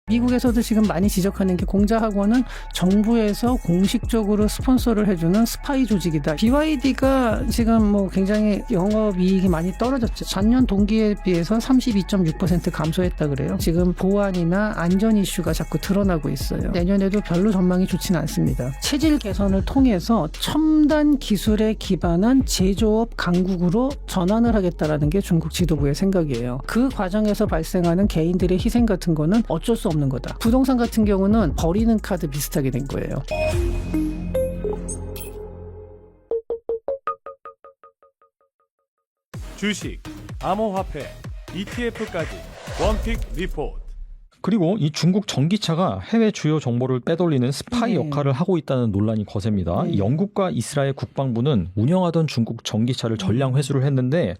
미국에서도 지금 많이 지적하는 게 공자학원은 정부에서 공식적으로 스폰서를 해주는 스파이 조직이다. BYD가 지금 뭐 굉장히 영업이익이 많이 떨어졌죠. 전년 동기에 비해서 32.6% 감소했다 그래요. 지금 보안이나 안전 이슈가 자꾸 드러나고 있어요. 내년에도 별로 전망이 좋지는 않습니다. 체질 개선을 통해서 첨단 기술에 기반한 제조업 강국으로 전환을 하겠다라는 게 중국 지도부의 생각이에요. 그 과정에서 발생하는 개인들의 희생 같은 거는 어쩔 수 없는 거다. 부동산 같은 경우는 버리는 카드 비슷하게 된 거예요. 주식, 암호화폐, ETF까지 원픽 리포트. 그리고 이 중국 전기차가 해외 주요 정보를 빼돌리는 스파이 역할을 하고 있다는 논란이 거셉니다. 영국과 이스라엘 국방부는 운영하던 중국 전기차를 전량 회수를 했는데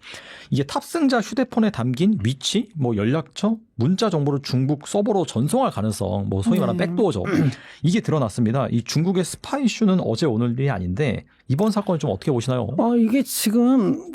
이게 탑승자 휴대폰에 담긴 위치, 뭐 연락처, 문자 정보를 중국 서버로 전송할 가능성, 뭐 소위 말하는 백도어죠. 이게 드러났습니다. 이 중국의 스파이 이슈는 어제 오늘 일이 아닌데 이번 사건을 좀 어떻게 보시나요? 이게 지금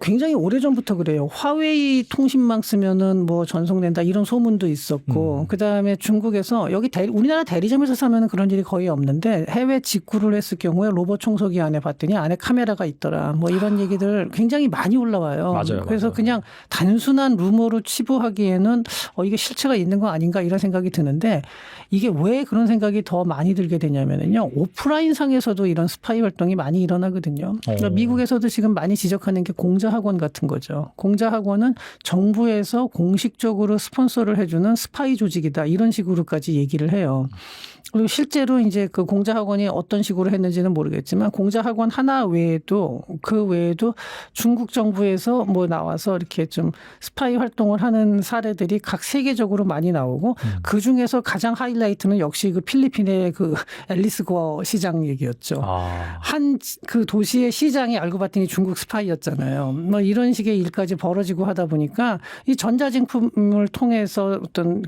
굉장히 오래전부터 그래요. 화웨이 통신망 쓰면은 뭐 전송된다 이런 소문도 있었고, 그다음에 중국에서 여기 우리나라 대리점에서 사면은 그런 일이 거의 없는데 해외 직구를 했을 경우에 로봇 청소기 안에 봤더니 안에 카메라가 있더라. 뭐 이런 얘기들 굉장히 많이 올라와요. 맞아요. 그래서 맞아요. 그냥 단순한 루머로 치부하기에는 이게 실체가 있는 거 아닌가 이런 생각이 드는데, 이게 왜 그런 생각이 더 많이 들게 되냐면요. 오프라인 상에서도 이런 스파이 활동이 많이 일어나거든요. 그러니까 미국에서도 지금 많이 지적하는 게 공자학원 같은 거죠. 공자학원은 정부에서 공식적으로 스폰서를 해주는 스파이 조직이다. 이런 식으로까지 얘기를 해요. 그리고 실제로 이제 그 공자학원이 어떤 식으로 했는지는 모르겠지만 공자학원 하나 외에도 그 외에도 중국 정부에서 뭐 나와서 이렇게 좀 스파이 활동을 하는 사례들이 각 세계적으로 많이 나오고 그 중에서 가장 하이라이트는 역시 그 필리핀의 그 앨리스 고어 시장 얘기였죠. 한 그 도시의 시장이 알고 봤더니 중국 스파이였잖아요. 뭐 이런 식의 일까지 벌어지고 하다 보니까 이 전자제품을 통해서 어떤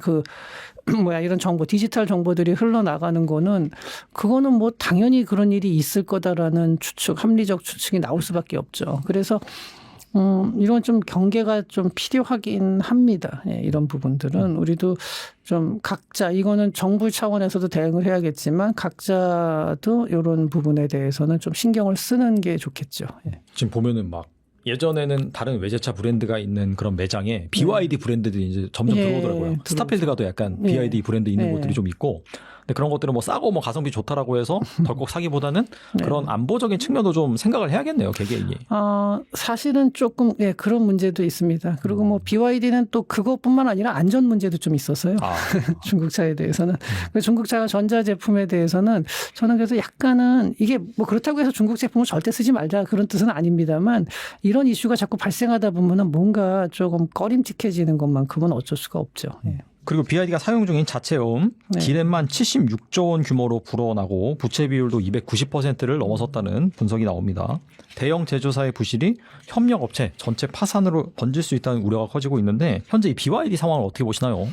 이런 정보, 디지털 정보들이 흘러나가는 거는 그거는 뭐 당연히 그런 일이 있을 거다라는 추측, 합리적 추측이 나올 수밖에 없죠. 그래서 이런 좀 경계가 좀 필요하긴 합니다. 예, 이런 부분들은 우리도 좀 각자, 이거는 정부 차원에서도 대응을 해야겠지만 각자도 이런 부분에 대해서는 좀 신경을 쓰는 게 좋겠죠. 예. 지금 보면은 막 예전에는 다른 외제차 브랜드가 있는 그런 매장에 BYD 브랜드들이 이제 점점 들어오더라고요. 스타필드 가도 약간 BYD 브랜드 있는 곳들이 좀 있고, 근데 그런 것들은 뭐 싸고 뭐 가성비 좋다라고 해서 덜컥 사기보다는 그런 안보적인 측면도 좀 생각을 해야겠네요, 개개인이. 사실은 조금 그런 문제도 있습니다. 그리고 뭐 BYD는 또 그것뿐만 아니라 안전 문제도 좀 있었어요. 중국차에 대해서는. 중국차가 전자제품에 대해서는 저는 그래서 약간은 이게 뭐 그렇다고 해서 중국 제품을 절대 쓰지 말자 그런 뜻은 아닙니다만, 이런 이슈가 자꾸 발생하다 보면은 뭔가 조금 꺼림칙해지는 것만큼은 어쩔 수가 없죠. 예. 그리고 BYD가 사용 중인 자체음 디램만 76조 원 규모로 불어나고 부채 비율도 290%를 넘어섰다는 분석이 나옵니다. 대형 제조사의 부실이 협력업체 전체 파산으로 번질 수 있다는 우려가 커지고 있는데 현재 이 BYD 상황을 어떻게 보시나요?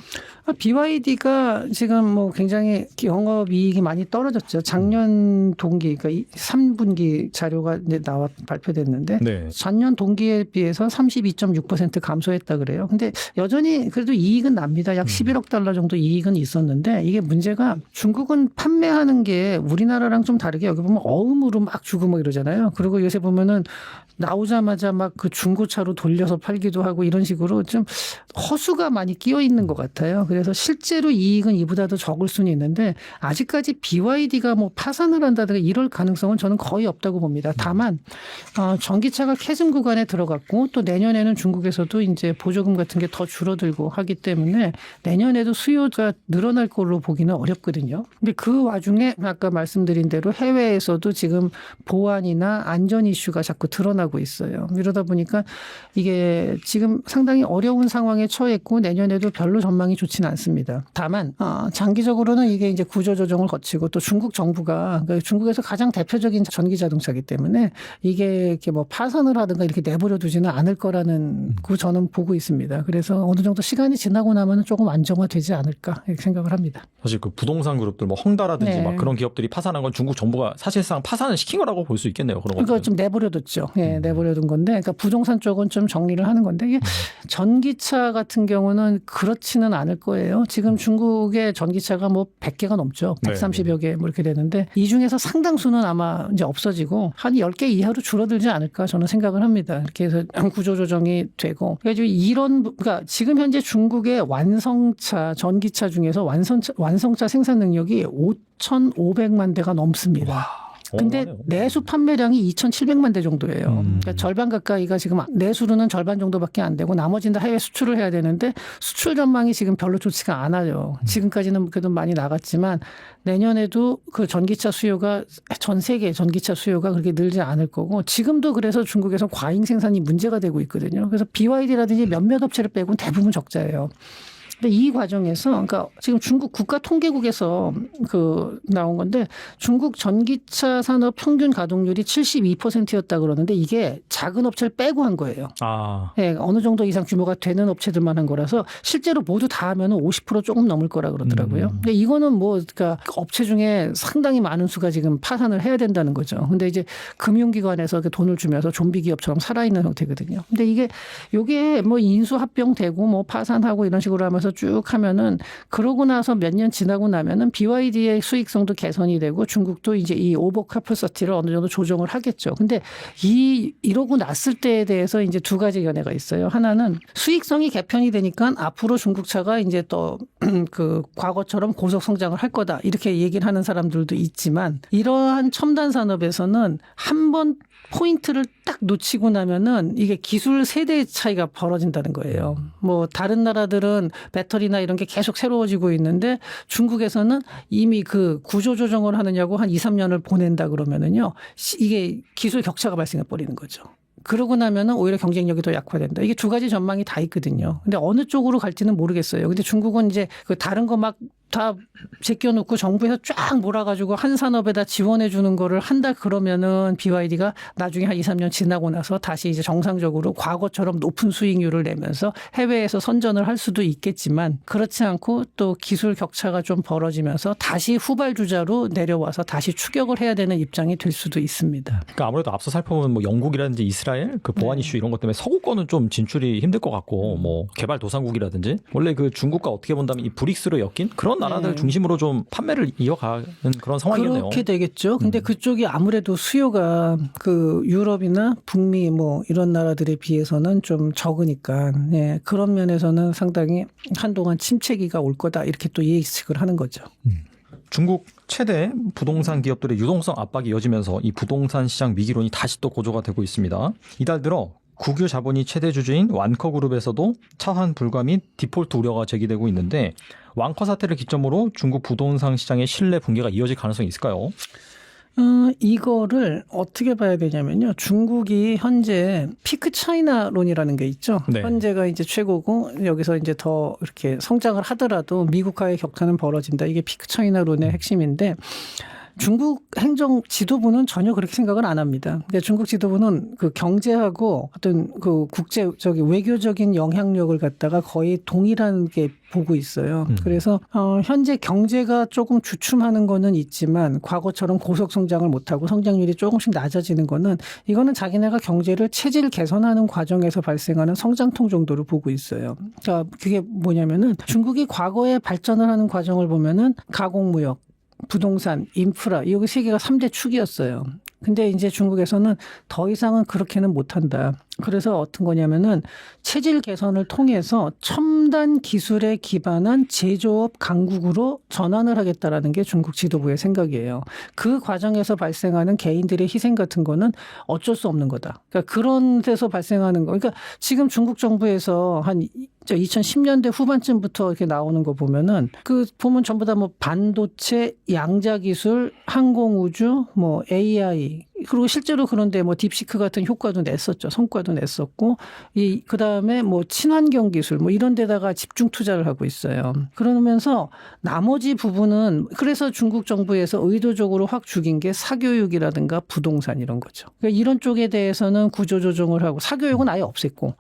BYD가 지금 뭐 굉장히 영업이익이 많이 떨어졌죠. 작년 동기, 그러니까 3분기 자료가 이제 발표됐는데 전년 동기에 비해서 32.6% 감소했다 그래요. 근데 여전히 그래도 이익은 납니다. 약 11억 달러 정도 이익은 있었는데, 이게 문제가 중국은 판매하는 게 우리나라랑 좀 다르게 여기 보면 어음으로 막 주고 뭐 이러잖아요. 그리고 요새 보면은 나오자마자 막 그 중고차로 돌려서 팔기도 하고 이런 식으로 좀 허수가 많이 끼어 있는 것 같아요. 그래서 실제로 이익은 이보다 더 적을 수는 있는데 아직까지 BYD가 뭐 파산을 한다든가 이럴 가능성은 저는 거의 없다고 봅니다. 다만 전기차가 캐즘 구간에 들어갔고 또 내년에는 중국에서도 이제 보조금 같은 게 더 줄어들고 하기 때문에 내년에도 수요가 늘어날 걸로 보기는 어렵거든요. 근데 그 와중에 아까 말씀드린 대로 해외에서도 지금 보안이나 안전 이슈가 자꾸 드러나고 있어요. 이러다 보니까 이게 지금 상당히 어려운 상황에 처했고 내년에도 별로 전망이 좋지는 않습니다. 다만 장기적으로는 이게 이제 구조조정을 거치고 또 중국 정부가, 그러니까 중국에서 가장 대표적인 전기 자동차이기 때문에 이게 이렇게 뭐 파산을 하든가 이렇게 내버려 두지는 않을 거라는 그 저는 보고 있습니다. 그래서 어느 정도 시간이 지나고 나면 조금 안정화되지 않을까 이렇게 생각을 합니다. 사실 그 부동산 그룹들 뭐 헝다라든지 막 그런 기업들이 파산한 건 중국 정부가 사실상 파산을 시킨 거라고 볼 수 있겠네요. 그런 그거 것들은. 좀 내버려뒀죠. 예. 내버려둔 건데, 그러니까 부동산 쪽은 좀 정리를 하는 건데, 이게 전기차 같은 경우는 그렇지는 않을 거예요. 지금 중국의 전기차가 뭐 100개가 넘죠. 130여 개 뭐 이렇게 되는데, 이 중에서 상당수는 아마 이제 없어지고 한 10개 이하로 줄어들지 않을까 저는 생각을 합니다. 이렇게 해서 구조조정이 되고. 그래서 그러니까 지금 현재 중국의 완성차, 전기차 중에서 완성차 생산 능력이 5,500만 대가 넘습니다. 와. 근데 내수 판매량이 2,700만 대 정도예요. 그러니까 절반 가까이가 지금 내수로는 절반 정도밖에 안 되고 나머지는 다 해외 수출을 해야 되는데 수출 전망이 지금 별로 좋지가 않아요. 지금까지는 그래도 많이 나갔지만 내년에도 그 전기차 수요가 전 세계 전기차 수요가 그렇게 늘지 않을 거고 지금도 그래서 중국에서 과잉 생산이 문제가 되고 있거든요. 그래서 BYD라든지 몇몇 업체를 빼고는 대부분 적자예요. 근데 이 과정에서 그러니까 지금 중국 국가통계국에서 나온 건데 중국 전기차 산업 평균 가동률이 72%였다 그러는데 이게 작은 업체를 빼고 한 거예요. 네, 어느 정도 이상 규모가 되는 업체들만 한 거라서 실제로 모두 다 하면은 50% 조금 넘을 거라 그러더라고요. 근데 이거는 그러니까 업체 중에 상당히 많은 수가 지금 파산을 해야 된다는 거죠. 근데 이제 금융기관에서 돈을 주면서 좀비 기업처럼 살아있는 형태거든요. 근데 요게 뭐 인수 합병되고 뭐 파산하고 이런 식으로 하면서 쭉 하면은 그러고 나서 몇 년 지나고 나면은 BYD의 수익성도 개선이 되고 중국도 이제 이 오버캐퍼시티를 어느 정도 조정을 하겠죠. 근데 이러고 났을 때에 대해서 이제 두 가지 견해가 있어요. 하나는 수익성이 개편이 되니까 앞으로 중국차가 이제 또 과거처럼 고속 성장을 할 거다. 이렇게 얘기를 하는 사람들도 있지만 이러한 첨단 산업에서는 한번 포인트를 딱 놓치고 나면은 이게 기술 세대 차이가 벌어진다는 거예요. 뭐 다른 나라들은 배터리나 이런 게 계속 새로워지고 있는데 중국에서는 이미 그 구조 조정을 하느냐고 한 2, 3년을 보낸다 그러면은요. 이게 기술 격차가 발생해 버리는 거죠. 그러고 나면은 오히려 경쟁력이 더 약화된다. 이게 두 가지 전망이 다 있거든요. 근데 어느 쪽으로 갈지는 모르겠어요. 근데 중국은 이제 다른 거 막 다 제껴놓고 정부에서 쫙 몰아가지고 한 산업에다 지원해 주는 거를 한다 그러면은 BYD가 나중에 한 2, 3년 지나고 나서 다시 이제 정상적으로 과거처럼 높은 수익률을 내면서 해외에서 선전을 할 수도 있겠지만 그렇지 않고 또 기술 격차가 좀 벌어지면서 다시 후발주자로 내려와서 다시 추격을 해야 되는 입장이 될 수도 있습니다. 그러니까 아무래도 앞서 살펴보면 뭐 영국이라든지 이스라엘 보안 이슈 이런 것 때문에 서구권은 좀 진출이 힘들 것 같고 뭐 개발도상국이라든지 원래 중국과 어떻게 본다면 이 브릭스로 엮인 그런 나라들 중심으로 좀 판매를 이어가는 그런 상황이겠네요. 그렇게 되겠죠. 근데 그쪽이 아무래도 수요가 유럽이나 북미 뭐 이런 나라들에 비해서는 좀 적으니까 그런 면에서는 상당히 한동안 침체기가 올 거다 이렇게 또 예측을 하는 거죠. 중국 최대 부동산 기업들의 유동성 압박이 이어지면서 이 부동산 시장 위기론이 다시 또 고조가 되고 있습니다. 이달 들어 국유 자본이 최대 주주인 완커그룹에서도 차환 불가 및 디폴트 우려가 제기되고 있는데 완커 사태를 기점으로 중국 부동산 시장의 신뢰 붕괴가 이어질 가능성이 있을까요? 이거를 어떻게 봐야 되냐면요. 중국이 현재 피크 차이나론이라는 게 있죠. 네. 현재가 이제 최고고 여기서 이제 더 이렇게 성장을 하더라도 미국과의 격차는 벌어진다. 이게 피크 차이나론의 핵심인데 중국 행정 지도부는 전혀 그렇게 생각을 안 합니다. 근데 중국 지도부는 경제하고 어떤 국제적인 외교적인 영향력을 갖다가 거의 동일한 게 보고 있어요. 그래서 현재 경제가 조금 주춤하는 거는 있지만 과거처럼 고속 성장을 못하고 성장률이 조금씩 낮아지는 거는 이거는 자기네가 경제를 체질 개선하는 과정에서 발생하는 성장통 정도로 보고 있어요. 그러니까 그게 뭐냐면은 중국이 과거에 발전을 하는 과정을 보면은 가공무역, 부동산, 인프라, 이 세 개가 3대 축이었어요. 근데 이제 중국에서는 더 이상은 그렇게는 못한다. 그래서 어떤 거냐면은 체질 개선을 통해서 첨단 기술에 기반한 제조업 강국으로 전환을 하겠다라는 게 중국 지도부의 생각이에요. 그 과정에서 발생하는 개인들의 희생 같은 거는 어쩔 수 없는 거다. 그러니까 그런 데서 발생하는 거. 그러니까 지금 중국 정부에서 한 2010년대 후반쯤부터 이렇게 나오는 거 보면은 보면 전부 다 뭐 반도체, 양자 기술, 항공우주, 뭐 AI 그리고 실제로 그런데 뭐 딥시크 같은 효과도 냈었죠. 성과도 냈었고 그다음에 뭐 친환경 기술 뭐 이런 데다가 집중 투자를 하고 있어요. 그러면서 나머지 부분은 그래서 중국 정부에서 의도적으로 확 죽인 게 사교육이라든가 부동산 이런 거죠. 그러니까 이런 쪽에 대해서는 구조 조정을 하고 사교육은 아예 없앴고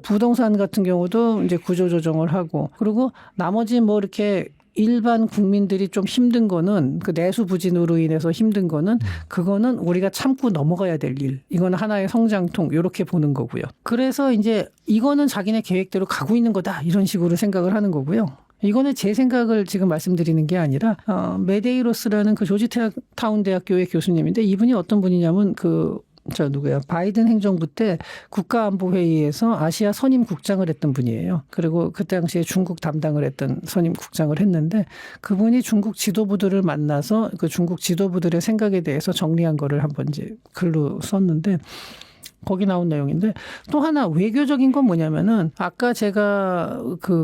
부동산 같은 경우도 이제 구조 조정을 하고 그리고 나머지 뭐 이렇게 일반 국민들이 좀 힘든 거는 그 내수 부진으로 인해서 힘든 거는 그거는 우리가 참고 넘어가야 될 일. 이거는 하나의 성장통 이렇게 보는 거고요. 그래서 이제 이거는 자기네 계획대로 가고 있는 거다 이런 식으로 생각을 하는 거고요. 이거는 제 생각을 지금 말씀드리는 게 아니라 메데이로스라는 그 조지타운 대학교의 교수님인데 이분이 어떤 분이냐면 바이든 행정부 때 국가안보회의에서 아시아 선임 국장을 했던 분이에요. 그리고 그 당시에 중국 담당을 했던 선임 국장을 했는데 그분이 중국 지도부들을 만나서 그 중국 지도부들의 생각에 대해서 정리한 거를 한번 이제 글로 썼는데 거기 나온 내용인데 또 하나 외교적인 건 뭐냐면은 아까 제가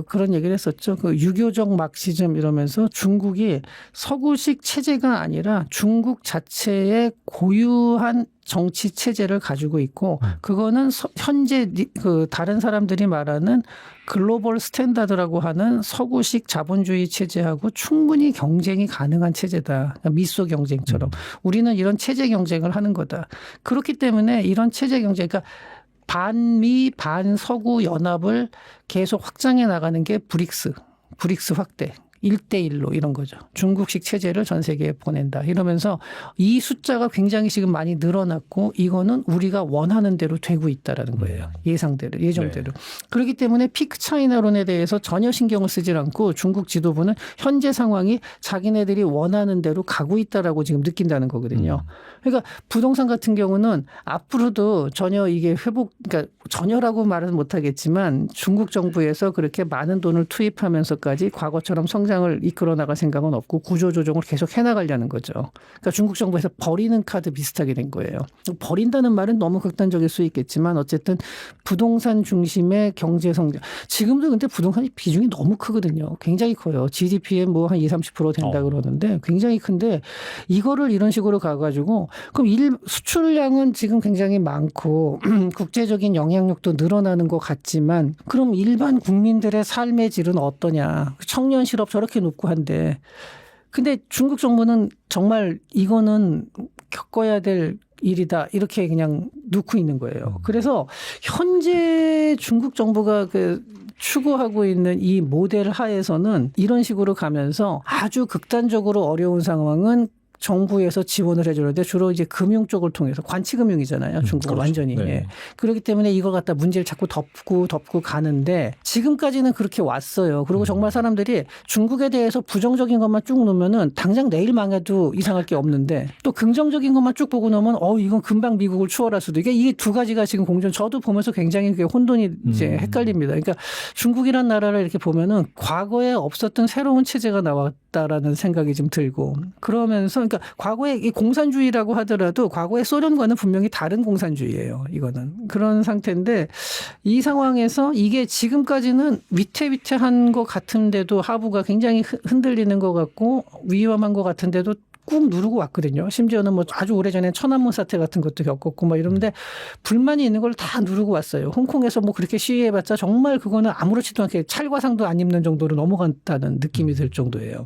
그런 얘기를 했었죠. 그 유교적 막시즘 이러면서 중국이 서구식 체제가 아니라 중국 자체의 고유한 정치 체제를 가지고 있고 그거는 현재 다른 사람들이 말하는 글로벌 스탠다드라고 하는 서구식 자본주의 체제하고 충분히 경쟁이 가능한 체제다. 미소 경쟁처럼. 우리는 이런 체제 경쟁을 하는 거다. 그렇기 때문에 이런 체제 경쟁, 그러니까 반미 반서구 연합을 계속 확장해 나가는 게 브릭스 확대. 1대1로 이런 거죠. 중국식 체제를 전 세계에 보낸다. 이러면서 이 숫자가 굉장히 지금 많이 늘어났고 이거는 우리가 원하는 대로 되고 있다라는 거예요. 예상대로, 예정대로. 네. 그렇기 때문에 피크 차이나론에 대해서 전혀 신경을 쓰질 않고 중국 지도부는 현재 상황이 자기네들이 원하는 대로 가고 있다라고 지금 느낀다는 거거든요. 그러니까 부동산 같은 경우는 앞으로도 전혀 이게 그러니까 전혀라고 말은 못하겠지만 중국 정부에서 그렇게 많은 돈을 투입하면서까지 과거처럼 성장을 이끌어 나갈 생각은 없고 구조조정을 계속 해나가려는 거죠. 그러니까 중국 정부에서 버리는 카드 비슷하게 된 거예요. 버린다는 말은 너무 극단적일 수 있겠지만 어쨌든 부동산 중심의 경제 성장. 지금도 근데 부동산이 비중이 너무 크거든요. 굉장히 커요. GDP에 뭐 한 20-30% 된다 그러는데 굉장히 큰데 이거를 이런 식으로 가가지고 그럼 수출량은 지금 굉장히 많고 국제적인 영향력도 늘어나는 것 같지만 그럼 일반 국민들의 삶의 질은 어떠냐. 청년 실업 저렇게 높고 한데 근데 중국 정부는 정말 이거는 겪어야 될 일이다 이렇게 그냥 놓고 있는 거예요. 그래서 현재 중국 정부가 추구하고 있는 이 모델 하에서는 이런 식으로 가면서 아주 극단적으로 어려운 상황은 정부에서 지원을 해주는데 주로 이제 금융 쪽을 통해서 관치금융이잖아요. 중국은 그렇죠. 완전히. 네. 예. 그렇기 때문에 이걸 갖다 문제를 자꾸 덮고 가는데 지금까지는 그렇게 왔어요. 그리고 정말 사람들이 중국에 대해서 부정적인 것만 쭉 놓으면은 당장 내일 망해도 이상할 게 없는데 또 긍정적인 것만 쭉 보고 놓으면 이건 금방 미국을 추월할 수도. 이게 두 가지가 지금 저도 보면서 굉장히 혼돈이 이제 헷갈립니다. 그러니까 중국이란 나라를 이렇게 보면은 과거에 없었던 새로운 체제가 나왔다라는 생각이 좀 들고 그러면서 그러니까 과거에 이 공산주의라고 하더라도 과거의 소련과는 분명히 다른 공산주의예요. 이거는 그런 상태인데 이 상황에서 이게 지금까지는 위태위태한 것 같은데도 하부가 굉장히 흔들리는 것 같고 위험한 것 같은데도 꾹 누르고 왔거든요. 심지어는 뭐 아주 오래전에 천안문 사태 같은 것도 겪었고 뭐 이런데 불만이 있는 걸 다 누르고 왔어요. 홍콩에서 뭐 그렇게 시위해봤자 정말 그거는 아무렇지도 않게 찰과상도 안 입는 정도로 넘어간다는 느낌이 들 정도예요.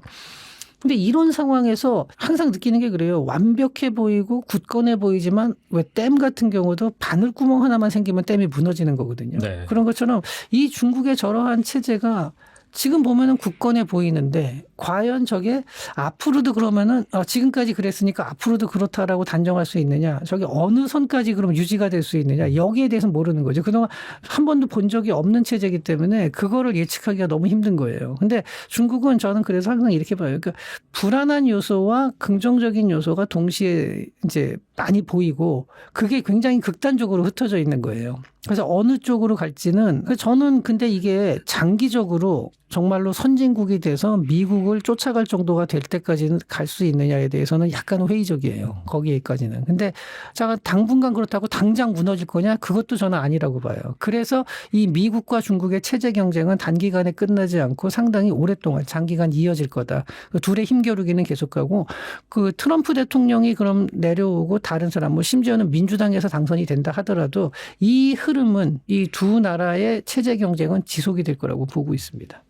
근데 이런 상황에서 항상 느끼는 게 그래요. 완벽해 보이고 굳건해 보이지만 왜 댐 같은 경우도 바늘구멍 하나만 생기면 댐이 무너지는 거거든요. 네. 그런 것처럼 이 중국의 저러한 체제가 지금 보면은 굳건해 보이는데 과연 저게 앞으로도 그러면은 지금까지 그랬으니까 앞으로도 그렇다라고 단정할 수 있느냐. 저게 어느 선까지 그럼 유지가 될 수 있느냐. 여기에 대해서는 모르는 거죠. 그동안 한 번도 본 적이 없는 체제이기 때문에 그거를 예측하기가 너무 힘든 거예요. 근데 중국은 저는 그래서 항상 이렇게 봐요. 그러니까 불안한 요소와 긍정적인 요소가 동시에 이제 많이 보이고 그게 굉장히 극단적으로 흩어져 있는 거예요. 그래서 어느 쪽으로 갈지는 저는 근데 이게 장기적으로 정말로 선진국이 돼서 미국을 쫓아갈 정도가 될 때까지는 갈 수 있느냐에 대해서는 약간 회의적이에요. 거기에까지는. 근데 제가 당분간 그렇다고 당장 무너질 거냐? 그것도 저는 아니라고 봐요. 그래서 이 미국과 중국의 체제 경쟁은 단기간에 끝나지 않고 상당히 오랫동안 장기간 이어질 거다. 둘의 힘겨루기는 계속하고 그 트럼프 대통령이 그럼 내려오고 다른 사람 뭐 심지어는 민주당에서 당선이 된다 하더라도 이 흐름은 이 두 나라의 체제 경쟁은 지속이 될 거라고 보고 있습니다.